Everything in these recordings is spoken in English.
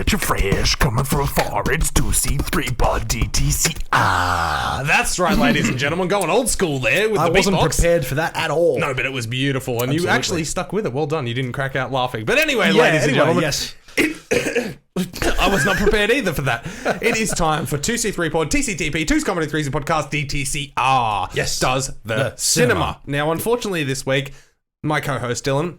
Getcha Fresh, coming from far, it's 2C3 Pod DTC. That's right, ladies and gentlemen, going old school there with the beatbox. I wasn't prepared for that at all. No, but it was beautiful, and Absolutely. you actually stuck with it. Well done, you didn't crack out laughing. But anyway, ladies and gentlemen. Yes. I was not prepared either for that. It is time for 2C3 Pod, TCTP, Two's Comedy Threes Podcast, DTCR. Yes. Does the cinema. Now, unfortunately, this week, my co-host Dylan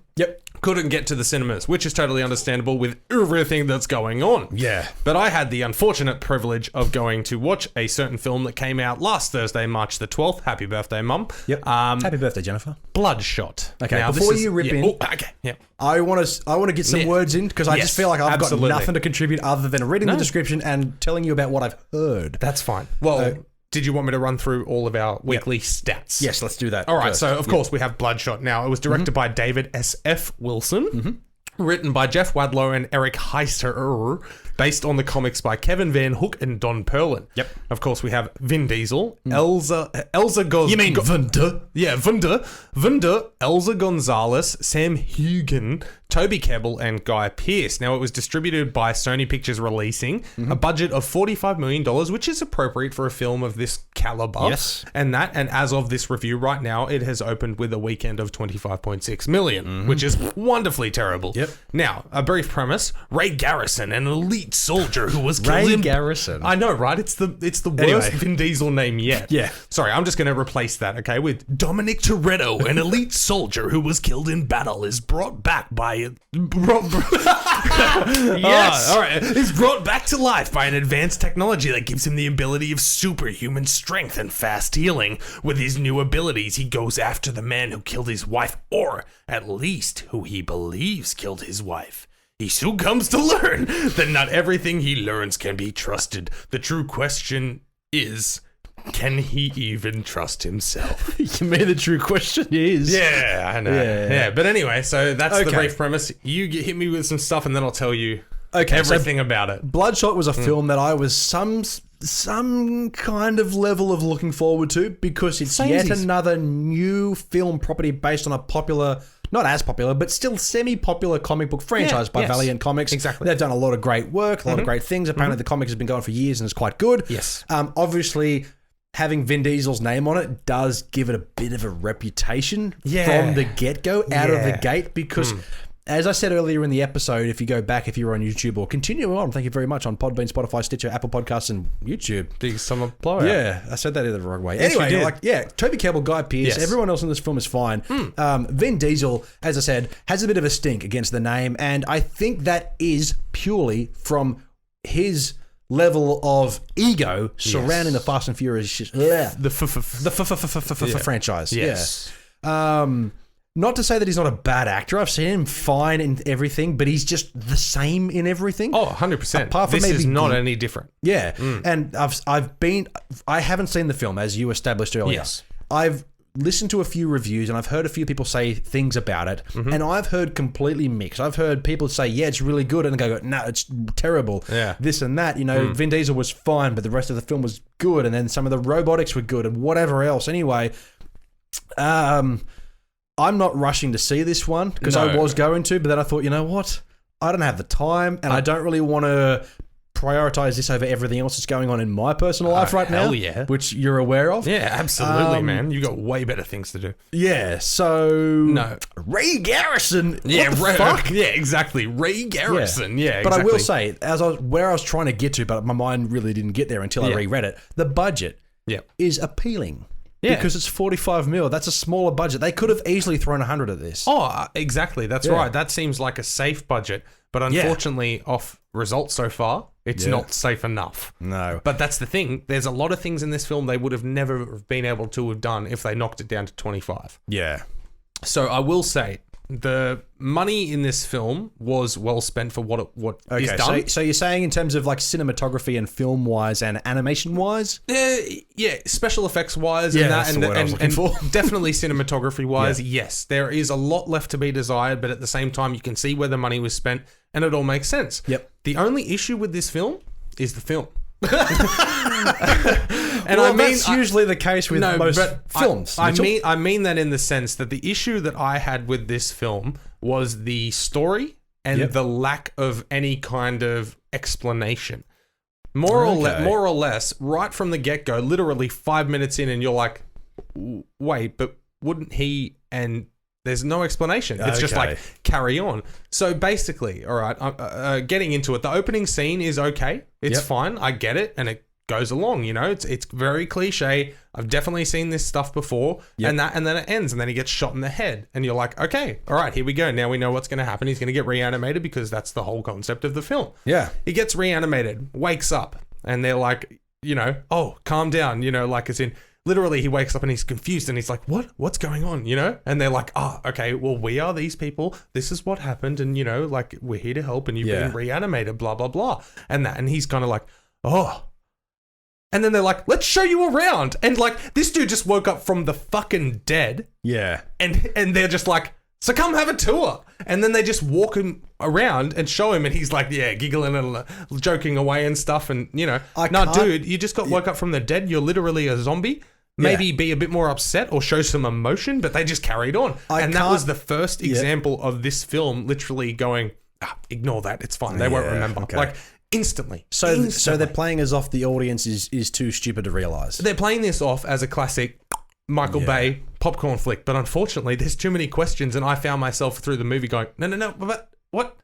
couldn't get to the cinemas, which is totally understandable with everything that's going on. Yeah. But I had the unfortunate privilege of going to watch a certain film that came out last Thursday, March the 12th. Happy birthday, Mum. Yep. Happy birthday, Jennifer. BLOODSHOT. Okay, Now, before you rip in, okay, yeah. I want to get some words in because I just feel like I've absolutely. got nothing to contribute other than reading the description and telling you about what I've heard. That's fine. Well, did you want me to run through all of our weekly stats? Yes, let's do that. All right, first. so of course we have BLOODSHOT. Now, it was directed by David S.F. Wilson, written by Jeff Wadlow and Eric Heister, based on the comics by Kevin Van Hook and Don Perlin. Yep. Of course, we have Vin Diesel, Elza Goz... You mean Vunda? Yeah, Vunda, Elza Gonzalez, Sam Hugan, Toby Kebbell, and Guy Pearce. Now, it was distributed by Sony Pictures Releasing, a budget of $45 million, which is appropriate for a film of this caliber. Yes. And as of this review right now, it has opened with a weekend of $25.6 million, which is wonderfully terrible. Yep. Now, a brief premise: Ray Garrison, an elite soldier who was killed Ray in... Garrison. I know, right? It's the worst Anyway. Vin Diesel name yet. Yeah. Sorry, I'm just going to replace that, okay, with Dominic Toretto, an elite soldier who was killed in battle, is brought back by... Yes. All right. Is brought back to life by an advanced technology that gives him the ability of superhuman strength and fast healing. With his new abilities, he goes after the man who killed his wife, or at least who he believes killed his wife. He soon comes to learn that not everything he learns can be trusted. The true question is, can he even trust himself? You mean the true question is... Yeah, I know. Yeah. But anyway, so that's the brief premise. You hit me with some stuff and then I'll tell you everything about it. BLOODSHOT was a film that I was some kind of level of looking forward to because it's yet another new film property based on a popular... Not as popular, but still semi-popular comic book franchise by Valiant Comics. Exactly. They've done a lot of great work, a lot of great things. Apparently the comic has been going for years and is quite good. Yes. Obviously, having Vin Diesel's name on it does give it a bit of a reputation Yeah. from the get-go, out of the gate, because... As I said earlier in the episode, if you go back, if you're on YouTube or continue on, thank you very much, on Podbean, Spotify, Stitcher, Apple Podcasts, and YouTube. Big summer blowout. Yeah, I said that the wrong way. Yes, Anyway, you did. Toby Kebbell, Guy Pearce, everyone else in this film is fine. Vin Diesel, as I said, has a bit of a stink against the name, and I think that is purely from his level of ego surrounding the Fast and Furious franchise. Yes. Yeah. Not to say that he's not a bad actor. I've seen him fine in everything, but he's just the same in everything. Oh, 100%. Apart from this is maybe not any different. Yeah. And I haven't seen the film, as you established earlier. Yes. I've listened to a few reviews and I've heard a few people say things about it, and I've heard completely mixed. I've heard people say, yeah, it's really good, and go, no, it's terrible. Yeah. This and that. You know, Vin Diesel was fine, but the rest of the film was good, and then some of the robotics were good, and whatever else. Anyway, I'm not rushing to see this one because I was going to, but then I thought, you know what? I don't have the time, and I don't really want to prioritize this over everything else that's going on in my personal life right now. Hell yeah. Which you're aware of. Yeah, absolutely, man. You got way better things to do. Yeah, so... No. Ray Garrison. Yeah, what the fuck? Yeah, exactly. Ray Garrison. Yeah, But exactly. I will say, where I was trying to get to, but my mind really didn't get there until I reread it, the budget is appealing. Yeah. Because it's 45 mil. That's a smaller budget. They could have easily thrown 100 at this. Oh, exactly. That's right. That seems like a safe budget. But unfortunately, off results so far, it's not safe enough. No. But that's the thing. There's a lot of things in this film they would have never been able to have done if they knocked it down to 25. Yeah. So I will say, the money in this film was well spent for what is done. So you're saying in terms of like cinematography and film wise and animation wise? Yeah, special effects wise, Yeah, and that's the word I was looking for. definitely cinematography wise. Yes, there is a lot left to be desired, but at the same time, you can see where the money was spent, and it all makes sense. Yep. The only issue with this film is the film. And well, that's usually the case with most films. I mean that in the sense that the issue that I had with this film was the story and the lack of any kind of explanation. More or less, right from the get-go, literally 5 minutes in, and you're like, wait, but wouldn't he? And there's no explanation. It's just like, carry on. So basically, all right, getting into it, the opening scene is okay. It's fine. I get it. And it goes along, you know, it's very cliche. I've definitely seen this stuff before, and then it ends, and then he gets shot in the head, and you're like, okay, all right, here we go. Now we know what's going to happen. He's going to get reanimated because that's the whole concept of the film. Yeah, he gets reanimated, wakes up, and they're like, you know, oh, calm down, you know, like as in literally he wakes up and he's confused and he's like, what's going on, you know? And they're like, oh, okay, well, we are these people. This is what happened, and you know, like we're here to help, and you've been reanimated, blah blah blah, and he's kind of like, oh. And then they're like, let's show you around. And like, this dude just woke up from the fucking dead. Yeah. And they're just like, so come have a tour. And then they just walk him around and show him. And he's like, yeah, giggling and joking away and stuff. And, you know, dude, you just got woke up from the dead. You're literally a zombie. Maybe be a bit more upset or show some emotion. But they just carried on. That was the first example of this film literally going, ignore that. It's fine. They won't remember. Okay. Like, instantly. So they're playing as off the audience is too stupid to realise. They're playing this off as a classic Michael Bay popcorn flick, but unfortunately there's too many questions, and I found myself through the movie going, no, but what?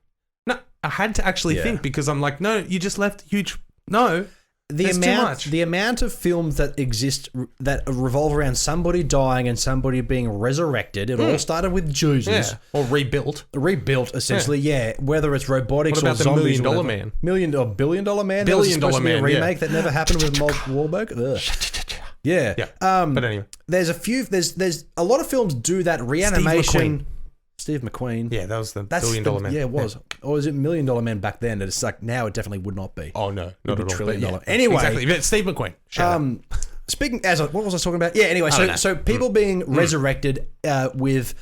No, I had to actually think, because I'm like, no, you just left huge... No, the amount of films that exist that revolve around somebody dying and somebody being resurrected. It all started with Jesus, or rebuilt, essentially. Whether it's robotics or zombies. $1 Million Man, Billion Dollar Man. Billion Dollar Man, a remake that never happened with Mark Wahlberg. Yeah. But anyway, there's a lot of films do that reanimation. Steve McQueen. Yeah, that was the $1 billion Man. Yeah, it was. Or was it $1 Million Man back then? It's like, now it definitely would not be. Oh, no. Not at all. $1 trillion. Anyway. Exactly. But Steve McQueen. Speaking, what was I talking about? Yeah, anyway. So people being resurrected with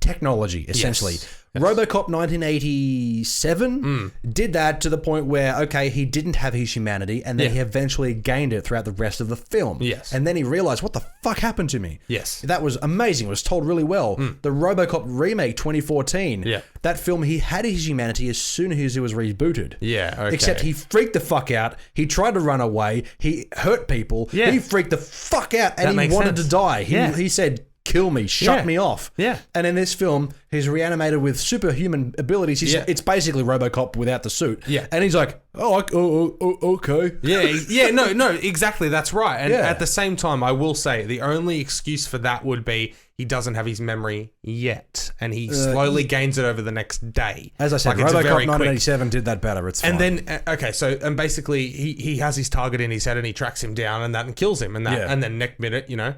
technology, essentially. Yes. RoboCop 1987 did that to the point where, okay, he didn't have his humanity, and then he eventually gained it throughout the rest of the film. Yes. And then he realized, what the fuck happened to me? Yes. That was amazing. It was told really well. The RoboCop remake 2014, that film, he had his humanity as soon as he was rebooted. Yeah, okay. Except he freaked the fuck out. He tried to run away. He hurt people. Yeah. He freaked the fuck out, and he wanted to die. He said, kill me, shut me off. Yeah. And in this film, he's reanimated with superhuman abilities. It's basically RoboCop without the suit. Yeah. And he's like, okay. No, exactly. That's right. And at the same time, I will say the only excuse for that would be he doesn't have his memory yet, and he slowly gains it over the next day. As I said, RoboCop 1987 did that better. It's fine. And then, and basically he has his target in his head, and he tracks him down, and kills him, and then next minute, you know,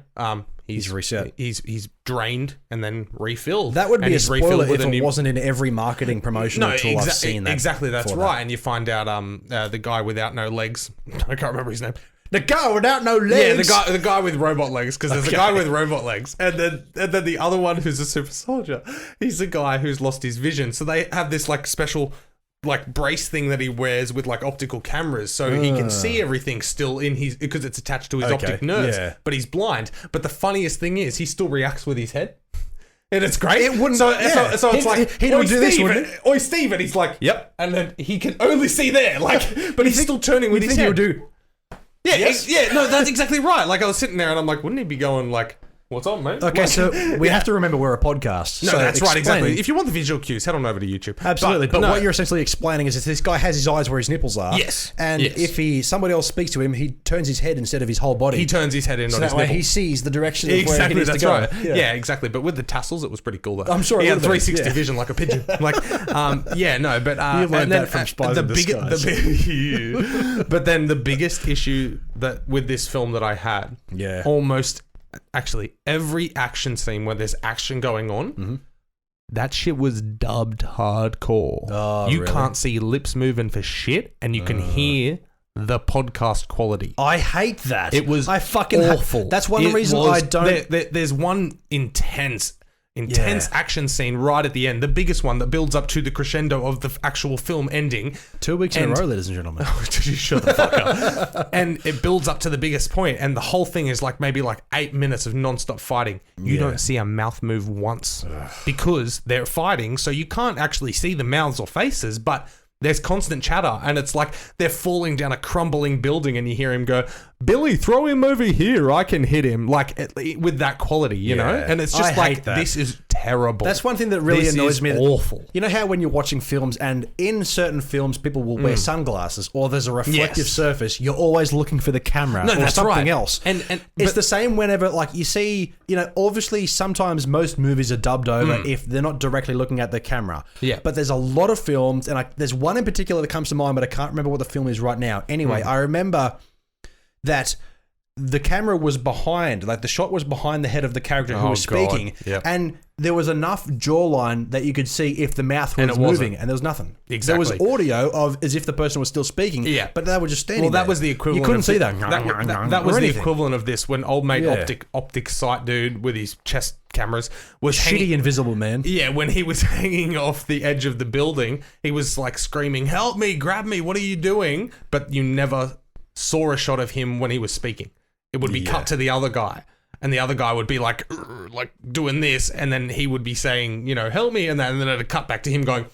he's reset. He's drained and then refilled. That would be a spoiler if it wasn't in every marketing promotional tool I've seen. Exactly, that's right. And you find out the guy without no legs. I can't remember his name. The guy without no legs. Yeah, the guy with robot legs, because there's a guy with robot legs, and then the other one who's a super soldier. He's a guy who's lost his vision. So they have this like special like brace thing that he wears with like optical cameras, so he can see everything still in his, because it's attached to his optic nerves. Yeah. But he's blind. But the funniest thing is he still reacts with his head. And it's great. It wouldn't. So it's like, he would do this, wouldn't he? Oi, Steve, and he's like, yep. And then he can only see there, like, but he's still turning with his head. He would do. Yeah, yes. No, that's exactly right. Like, I was sitting there and I'm like, wouldn't he be going like, what's on, mate? Okay, so we have to remember we're a podcast. No, that's right, exactly. If you want the visual cues, head on over to YouTube. Absolutely. But what you're essentially explaining is that this guy has his eyes where his nipples are. Yes. And if somebody else speaks to him, he turns his head instead of his whole body. He turns his head in on his nipple. He sees the direction of where he needs to go. Right. Yeah, exactly. But with the tassels, it was pretty cool, though. I'm sure he had 360 vision like a pigeon. Like, but you learned that from Spies in Disguise. But then the biggest issue that with this film that I had, almost... Actually, every action scene where there's action going on, that shit was dubbed hardcore. Oh, you can't see lips moving for shit, and you can hear the podcast quality. I hate that. It was I fucking awful. That's one reason I don't... There's one intense intense action scene right at the end, the biggest one that builds up to the crescendo of the actual film ending. 2 weeks in a row, ladies and gentlemen. Shut the fuck up. And it builds up to the biggest point, and the whole thing is like maybe like 8 minutes of non-stop fighting. You don't see a mouth move once because they're fighting, so you can't actually see the mouths or faces, but there's constant chatter, and it's like they're falling down a crumbling building, and you hear him go, "Billy, throw him over here. I can hit him." Like with that quality, you know. And it's just like this is terrible. That's one thing that really annoys me. Awful. You know how when you're watching films, and in certain films people will wear sunglasses, or there's a reflective surface, you're always looking for the camera or something else. And it's the same whenever like you see, you know, obviously sometimes most movies are dubbed over if they're not directly looking at the camera. Yeah. But there's a lot of films, and there's one in particular that comes to mind, but I can't remember what the film is right now. Anyway, I remember that the camera was behind, like the shot was behind the head of the character who was speaking, and there was enough jawline that you could see if the mouth was moving, and there was nothing. Exactly. There was audio of as if the person was still speaking, but they were just standing there. That was the equivalent. You couldn't see that. That was the equivalent of this when old mate optic sight dude with his chest cameras was shitty invisible man. Yeah, when he was hanging off the edge of the building, he was like screaming, "Help me, grab me, what are you doing?" But you never saw a shot of him when he was speaking. It would be cut to the other guy, and the other guy would be like doing this, and then he would be saying, you know, "Help me," and then it'd cut back to him going,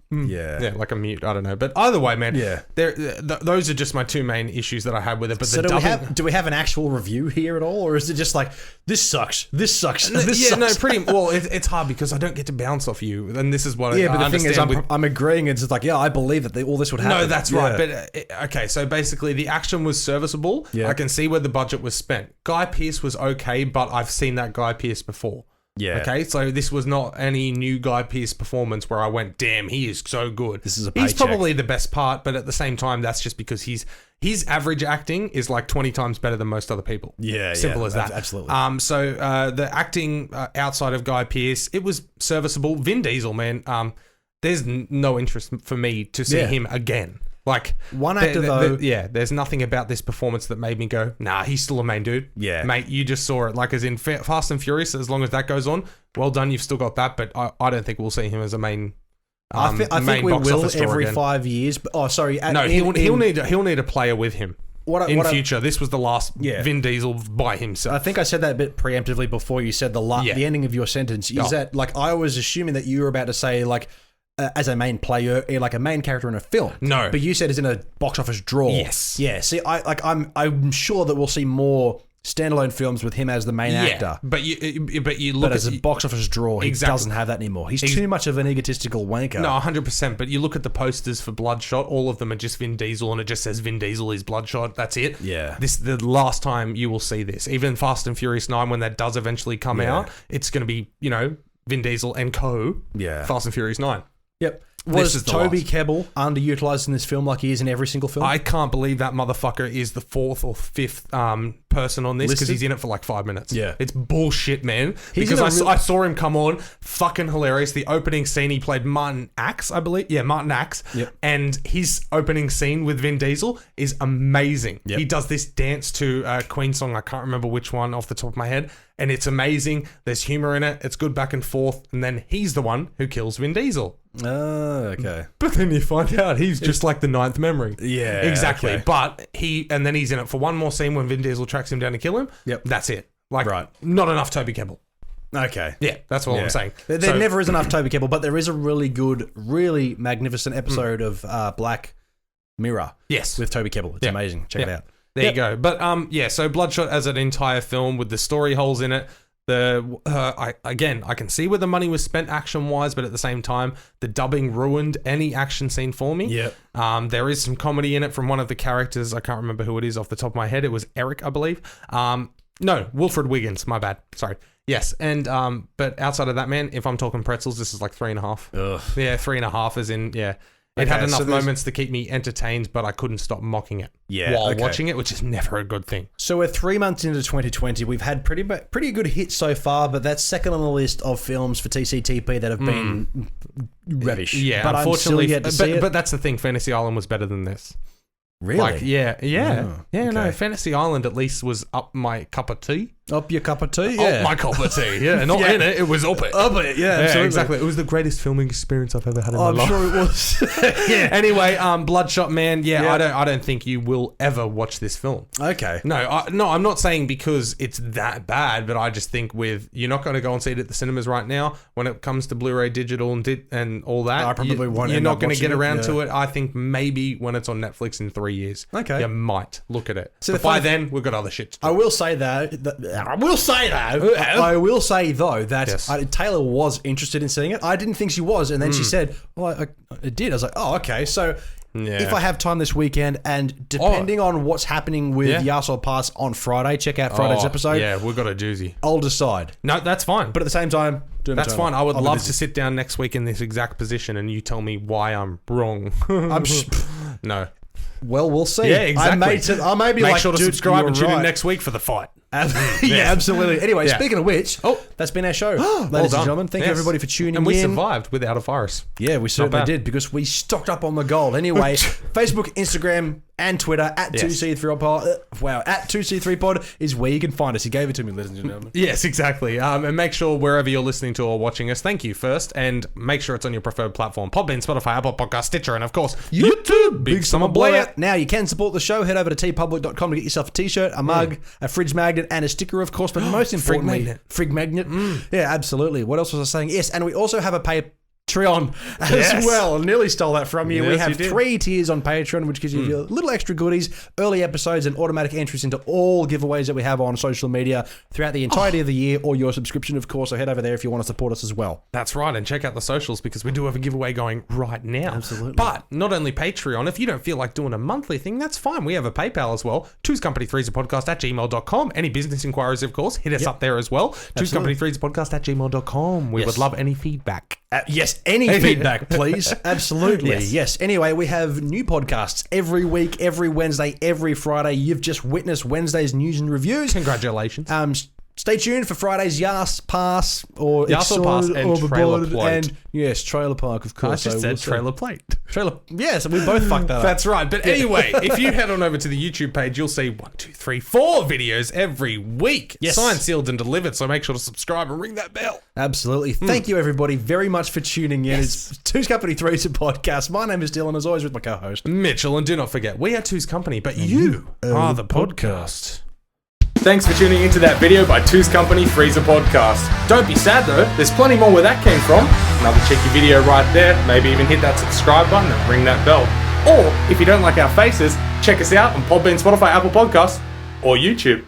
yeah, like a mute. I don't know, but either way, man, those are just my two main issues that I had with it. But so do we have an actual review here at all, or is it just like this sucks, this sucks, this sucks? No, pretty well. It's hard because I don't get to bounce off you, and this is what I but the understand. thing is, I'm agreeing. It's just like, I believe that all this would happen. No, that's right. But okay, so basically, the action was serviceable. I can see where the budget was spent. Guy Pearce was okay, but I've seen that Guy Pearce before. Yeah. Okay, so this was not any new Guy Pearce performance where I went, damn, he is so good. This is a paycheck. He's probably the best part, but at the same time, that's just because his average acting is like 20 times better than most other people. Yeah, Simple as that. Absolutely. So the acting outside of Guy Pearce, it was serviceable. Vin Diesel, man, there's no interest for me to see him again. Like one actor though, there's nothing about this performance that made me go, nah, he's still a main dude. Yeah, mate, you just saw it. Like as in Fast and Furious, as long as that goes on, well done, you've still got that. But I don't think we'll see him as a main. I think we will every 5 years. But he'll need a player with him. Future, this was the last Vin Diesel by himself. I think I said that a bit preemptively before you said the ending of your sentence. Is that like I was assuming that you were about to say like. As a main player, like a main character in a film. No, but you said it's in a box office draw. Yes. Yeah. See, I'm sure that we'll see more standalone films with him as the main actor. But you look as a box office draw, he doesn't have that anymore. He's too much of an egotistical wanker. No, 100%. But you look at the posters for Bloodshot, all of them are just Vin Diesel, and it just says Vin Diesel is Bloodshot. That's it. Yeah. This is the last time you will see this. Even Fast and Furious 9, when that does eventually come out, it's going to be Vin Diesel and co. Yeah. Fast and Furious 9. Yep. Was Toby Kebbell underutilized in this film like he is in every single film? I can't believe that motherfucker is the fourth or fifth person on this because he's in it for like 5 minutes. Yeah. It's bullshit, man. Because I saw him come on. Fucking hilarious. The opening scene, he played Martin Axe, I believe. Yeah, Martin Axe. Yep. And his opening scene with Vin Diesel is amazing. Yep. He does this dance to a Queen song. I can't remember which one off the top of my head. And it's amazing. There's humor in it. It's good back and forth. And then he's the one who kills Vin Diesel. Oh, okay. But then you find out he's just like the ninth memory. Yeah. Exactly. Okay. But then he's in it for one more scene when Vin Diesel tracks him down to kill him. Yep. That's it. Like, not enough Toby Kebbell. Okay. Yeah, that's what I'm saying. There never is enough Toby Kebbell, but there is a really good, really magnificent episode of Black Mirror. Yes. With Toby Kebbell. It's amazing. Check it out. There you go. But so Bloodshot as an entire film with the story holes in it. I can see where the money was spent action-wise, but at the same time, the dubbing ruined any action scene for me. Yep. There is some comedy in it from one of the characters. I can't remember who it is off the top of my head. It was Eric, I believe. No, Wilfred Wiggins. My bad. Sorry. Yes, and but outside of that, man, if I'm talking pretzels, this is like 3.5. Ugh. Yeah, 3.5 as in It had enough moments to keep me entertained, but I couldn't stop mocking it while watching it, which is never a good thing. So we're 3 months into 2020. We've had pretty good hits so far, but that's second on the list of films for TCTP that have been rubbish. Yeah, but unfortunately, I'm still yet to see it. But that's the thing. Fantasy Island was better than this. Really? Like, No, Fantasy Island at least was up my cup of tea. Up your cup of tea, yeah. Up my cup of tea, yeah. Not in it, it was up it. Up it, yeah, absolutely. Exactly. It was the greatest filming experience I've ever had in my life. I'm sure it was. Yeah. Anyway, Bloodshot, man. Yeah, I don't think you will ever watch this film. Okay. No, I'm not saying because it's that bad, but I just think you're not going to go and see it at the cinemas right now. When it comes to Blu-ray, digital, and all that, I probably won't. You're not going to get around to it. I think maybe when it's on Netflix in 3 years, you might look at it. So but by then, we've got other shit to do. I will say though that Taylor was interested in seeing it. I didn't think she was, and then she said, "Well, I did." I was like, "Oh, okay." So if I have time this weekend, and depending on what's happening with Yasol Pass on Friday, check out Friday's episode. Yeah, we've got a doozy. I'll decide. No, that's fine. But at the same time, that's fine. I would love to sit down next week in this exact position, and you tell me why I'm wrong. No. Well, we'll see. Yeah, exactly. I may be Make like, sure to subscribe and tune in next week for the fight. Yeah, absolutely. Anyway, speaking of which, that's been our show, ladies and gentlemen. Thank you everybody for tuning in. And we survived without a virus. Yeah, we certainly did because we stocked up on the gold. Anyway, Facebook, Instagram, and Twitter at 2C3Pod. Wow, at 2C3Pod is where you can find us. He gave it to me, ladies and gentlemen. Yes, exactly. And make sure wherever you're listening to or watching us, thank you first, and make sure it's on your preferred platform: Podbean, Spotify, Apple Podcast, Stitcher, and of course YouTube. Big summer blowout. Now you can support the show. Head over to tpublic.com to get yourself a t-shirt, a mug, a fridge magnet, and a sticker, of course. But most importantly, frig magnet. Yeah, absolutely. What else was I saying? Yes, and we also have a Patreon as well. I nearly stole that from you. Yes, we have 3 tiers on Patreon, which gives you little extra goodies, early episodes, and automatic entries into all giveaways that we have on social media throughout the entirety of the year, or your subscription, of course. So head over there if you want to support us as well. That's right, and check out the socials because we do have a giveaway going right now. Absolutely. But not only Patreon, if you don't feel like doing a monthly thing, that's fine. We have a PayPal as well. twoscompany3podcast@gmail.com. Any business inquiries, of course, hit us up there as well. twoscompany3podcast@gmail.com. We would love any feedback. Yes, any feedback, please. Absolutely. Yes. Anyway, we have new podcasts every week, every Wednesday, every Friday. You've just witnessed Wednesday's news and reviews. Congratulations. Stay tuned for Friday's Yas Pass or Yasol Pass and Trailer Plate. And yes, Trailer Park, of course. I just said Trailer Plate. Yes, we both fucked that up. That's right. But anyway, if you head on over to the YouTube page, you'll see 4 videos every week. Yes. Signed, sealed, and delivered. So make sure to subscribe and ring that bell. Absolutely. Thank you, everybody, very much for tuning in. It's Two's Company, Three's a Podcast. My name is Dylan, as always, with my co-host Mitchell. And do not forget, we are Two's Company, but you are the podcast. Thanks for tuning into that video by Two's Company, Freezer Podcast. Don't be sad though, there's plenty more where that came from. Another cheeky video right there. Maybe even hit that subscribe button and ring that bell. Or, if you don't like our faces, check us out on Podbean, Spotify, Apple Podcasts, or YouTube.